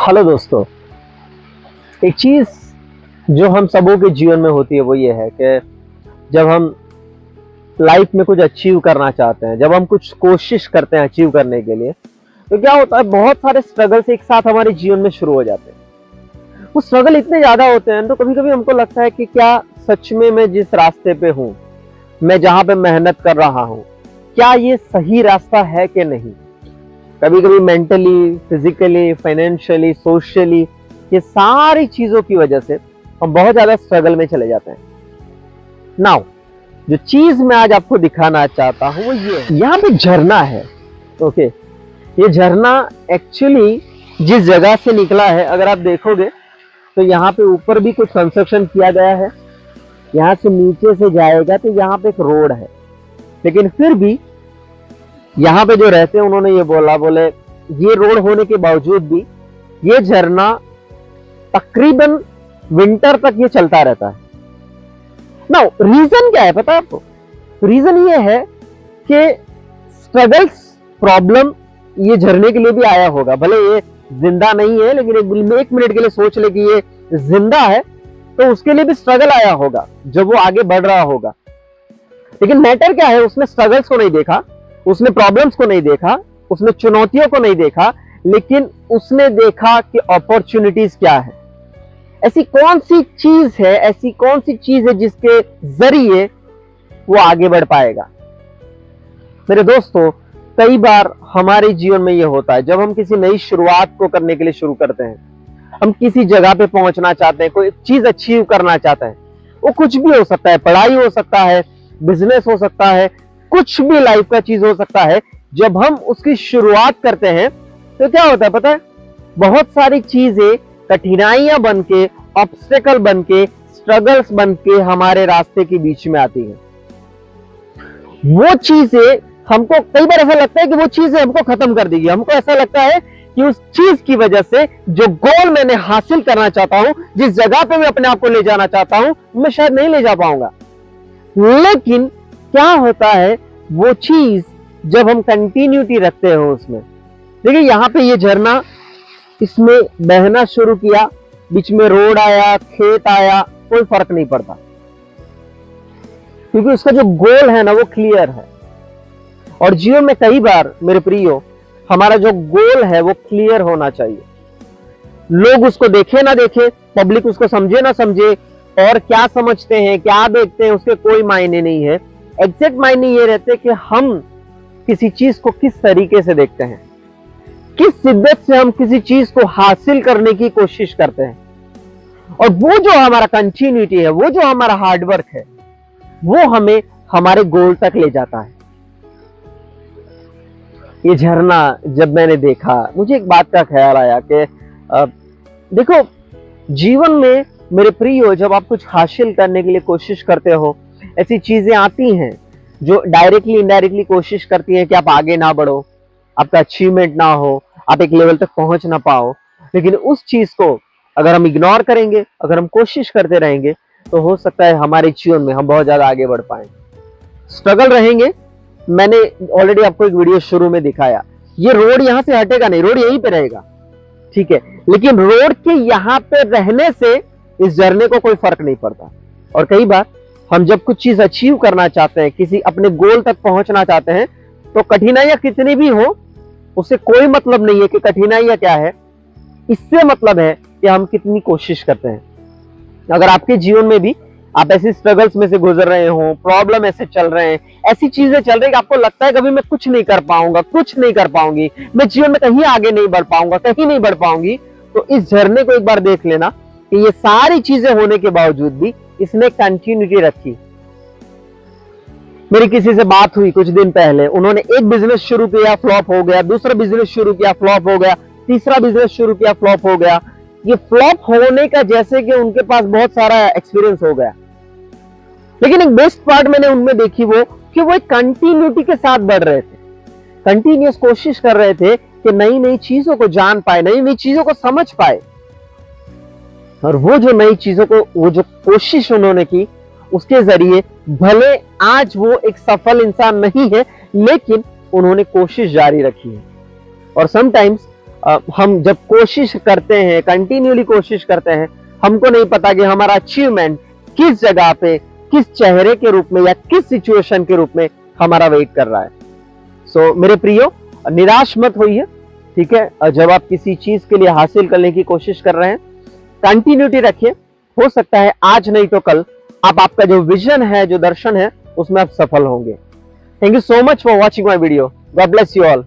Hello दोस्तों, एक चीज जो हम सबों के जीवन में होती है वो ये है कि जब हम लाइफ में कुछ अचीव करना चाहते हैं, जब हम कुछ कोशिश करते हैं अचीव करने के लिए, तो क्या होता है, बहुत सारे स्ट्रगल्स एक साथ हमारे जीवन में शुरू हो जाते हैं। वो स्ट्रगल इतने ज्यादा होते हैं तो कभी कभी हमको लगता है कि क्या सच में मैं जिस रास्ते पे हूँ, मैं जहां पे मेहनत कर रहा हूँ, क्या ये सही रास्ता है कि नहीं। कभी कभी मेंटली, फिजिकली, फाइनेंशियली, सोशली, ये सारी चीजों की वजह से हम बहुत ज्यादा स्ट्रगल में चले जाते हैं। नाउ जो चीज मैं आज आपको दिखाना चाहता हूं वो ये है, यहाँ पे झरना है। ओके, ये झरना एक्चुअली जिस जगह से निकला है, अगर आप देखोगे तो यहाँ पे ऊपर भी कुछ कंस्ट्रक्शन किया गया है, यहाँ से नीचे से जाएगा तो यहाँ पे एक रोड है, लेकिन फिर भी यहाँ पे जो रहते हैं उन्होंने ये बोले ये रोड होने के बावजूद भी ये झरना तकरीबन विंटर तक ये चलता रहता है। नाउ रीजन क्या है पता है आपको? रीजन ये है कि स्ट्रगल्स, प्रॉब्लम ये झरने के लिए भी आया होगा। भले ये जिंदा नहीं है, लेकिन एक मिनट के लिए सोच ले कि ये जिंदा है तो उसके लिए भी स्ट्रगल आया होगा जब वो आगे बढ़ रहा होगा। लेकिन मैटर क्या है, उसने स्ट्रगल्स को नहीं देखा, उसने प्रॉब्लम्स को नहीं देखा, उसने चुनौतियों को नहीं देखा, लेकिन उसने देखा कि अपॉर्चुनिटीज क्या है। ऐसी कौन सी चीज है, ऐसी कौन सी चीज है जिसके जरिए वो आगे बढ़ पाएगा। मेरे दोस्तों, कई बार हमारे जीवन में ये होता है, जब हम किसी नई शुरुआत को करने के लिए शुरू करते हैं, हम किसी जगह पे पहुंचना चाहते हैं, कोई चीज अचीव करना चाहते हैं, वो कुछ भी हो सकता है, पढ़ाई हो सकता है, बिजनेस हो सकता है, कुछ भी लाइफ का चीज हो सकता है। जब हम उसकी शुरुआत करते हैं तो क्या होता है पता है, बहुत सारी चीजें कठिनाइयां बन के, ऑब्स्टेकल बन के, स्ट्रगल्स बन के हमारे रास्ते के बीच में आती हैं। वो चीजें हमको कई बार ऐसा लगता है कि वो चीजें हमको खत्म कर देगी। हमको ऐसा लगता है कि उस चीज की वजह से जो गोल मैंने हासिल करना चाहता हूं, जिस जगह पे मैं अपने आप को ले जाना चाहता हूं, मैं शायद नहीं ले जा पाऊंगा। लेकिन क्या होता है, वो चीज जब हम कंटिन्यूटी रखते हो उसमें, देखिए यहाँ पे ये झरना, इसमें बहना शुरू किया, बीच में रोड आया, खेत आया, कोई फर्क नहीं पड़ता, क्योंकि उसका जो गोल है ना वो क्लियर है। और जीवन में कई बार मेरे प्रियो, हमारा जो गोल है वो क्लियर होना चाहिए। लोग उसको देखे ना देखे, पब्लिक उसको समझे ना समझे, और क्या समझते हैं, क्या देखते हैं, उसके कोई मायने नहीं है। एग्जैक्ट मायने ये रहते हैं कि हम किसी चीज को किस तरीके से देखते हैं, किस शिद्दत से हम किसी चीज को हासिल करने की कोशिश करते हैं। और वो जो हमारा कंटिन्यूटी है, वो जो हमारा हार्डवर्क है, वो हमें हमारे गोल तक ले जाता है। ये झरना जब मैंने देखा, मुझे एक बात का ख्याल आया कि देखो, जीवन में मेरे प्रियो, जब आप कुछ हासिल करने के लिए कोशिश करते हो, ऐसी चीजें आती हैं जो डायरेक्टली इनडायरेक्टली कोशिश करती हैं कि आप आगे ना बढ़ो, आपका अचीवमेंट ना हो, आप एक लेवल तक पहुंच ना पाओ। लेकिन उस चीज को अगर हम इग्नोर करेंगे, अगर हम कोशिश करते रहेंगे, तो हो सकता है हमारे जीवन में हम बहुत ज्यादा आगे बढ़ पाए। स्ट्रगल रहेंगे। मैंने ऑलरेडी आपको एक वीडियो शुरू में दिखाया, ये रोड यहाँ से हटेगा नहीं, रोड यहीं पे रहेगा, ठीक है, लेकिन रोड के यहाँ पे रहने से इस झरने को कोई फर्क नहीं पड़ता। और कई बार हम जब कुछ चीज अचीव करना चाहते हैं, किसी अपने गोल तक पहुंचना चाहते हैं, तो कठिनाइयां कितनी भी हो, उससे कोई मतलब नहीं है कि कठिनाइयां क्या है। इससे मतलब है कि हम कितनी कोशिश करते हैं। अगर आपके जीवन में भी आप ऐसी स्ट्रगल्स में से गुजर रहे हो, प्रॉब्लम ऐसे चल रहे हैं, ऐसी चीजें चल रही है कि आपको लगता है कभी मैं कुछ नहीं कर पाऊंगा, कुछ नहीं कर पाऊंगी, मैं जीवन में कहीं आगे नहीं बढ़ पाऊंगा, कहीं नहीं बढ़ पाऊंगी, तो इस झरने को एक बार देख लेना कि ये सारी चीजें होने के बावजूद भी इसने कंटिन्यूटी रखी। मेरी किसी से बात हुई कुछ दिन पहले, उन्होंने एक बिजनेस शुरू किया, फ्लॉप हो गया, दूसरा बिजनेस शुरू किया, फ्लॉप हो गया, तीसरा बिजनेस शुरू किया, फ्लॉप हो गया। ये फ्लॉप होने का जैसे कि उनके पास बहुत सारा एक्सपीरियंस हो गया। लेकिन एक बेस्ट पार्ट मैंने उनमें देखी वो कि वो एक कंटिन्यूटी के साथ बढ़ रहे थे, कंटिन्यूस कोशिश कर रहे थे कि नई नई चीजों को जान पाए, नई नई चीजों को समझ पाए। और वो जो नई चीजों को, वो जो कोशिश उन्होंने की, उसके जरिए भले आज वो एक सफल इंसान नहीं है, लेकिन उन्होंने कोशिश जारी रखी है। और समटाइम्स हम जब कोशिश करते हैं, कंटिन्यूली कोशिश करते हैं, हमको नहीं पता कि हमारा अचीवमेंट किस जगह पे, किस चेहरे के रूप में या किस सिचुएशन के रूप में हमारा वेट कर रहा है। सो मेरे प्रियो, निराश मत होइए, ठीक है। जब आप किसी चीज के लिए हासिल करने की कोशिश कर रहे हैं, कंटिन्यूटी रखिए। हो सकता है आज नहीं तो कल आपका जो विजन है, जो दर्शन है, उसमें आप सफल होंगे। Thank you so much for watching my video. God bless you all.